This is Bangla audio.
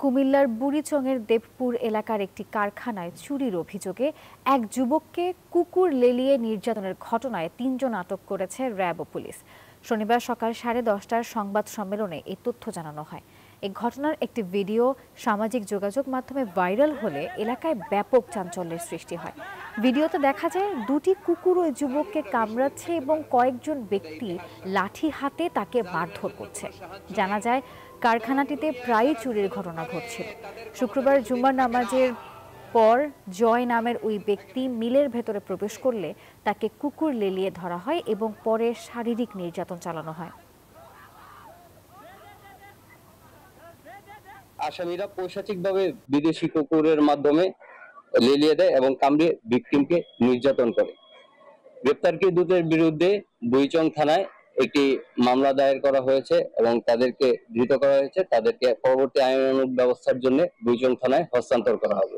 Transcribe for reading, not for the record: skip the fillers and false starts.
কুমিল্লার বুড়িচংয়ের দেবপুর এলাকার একটি কারখানায় চুরির অভিযোগে এক যুবককে কুকুর লেলিয়ে নির্যাতনের ঘটনায় ৩ জন আটক করেছে র্যাব ও পুলিশ। শনিবার সকাল 10:30টার সংবাদ সম্মেলনে এই তথ্য জানানো হয়। এই ঘটনার একটি ভিডিও সামাজিক যোগাযোগ মাধ্যমে ভাইরাল হলে এলাকায় ব্যাপক চাঞ্চল্যের সৃষ্টি হয়। ভিডিওতে দেখা যায় দুটি কুকুর ওই যুবককে কামড়াচ্ছে এবং কয়েকজন ব্যক্তি লাঠি হাতে তাকে মারধর করছে। জানা যায়, কারখানাটিতে প্রায়ই চুরির ঘটনা ঘটছিল। শুক্রবার জুমার নামাজের পর জয় নামের ওই ব্যক্তি মিলের ভেতরে প্রবেশ করলে তাকে কুকুর লেলিয়ে ধরা হয় এবং পরে শারীরিক নির্যাতন চালানো হয়। আসামিরা পৈশাচিকভাবে বিদেশি কুকুরের মাধ্যমে লেলিয়ে দেয় এবং কামড়ে ভিকটিমকে নির্যাতন করে। গ্রেপ্তারকৃতদের বিরুদ্ধে বুড়িচং থানায় একটি মামলা দায়ের করা হয়েছে এবং তাদেরকে ধৃত করা হয়েছে। তাদেরকে পরবর্তী আইনানুগ ব্যবস্থার জন্য বুড়িচং থানায় হস্তান্তর করা হবে।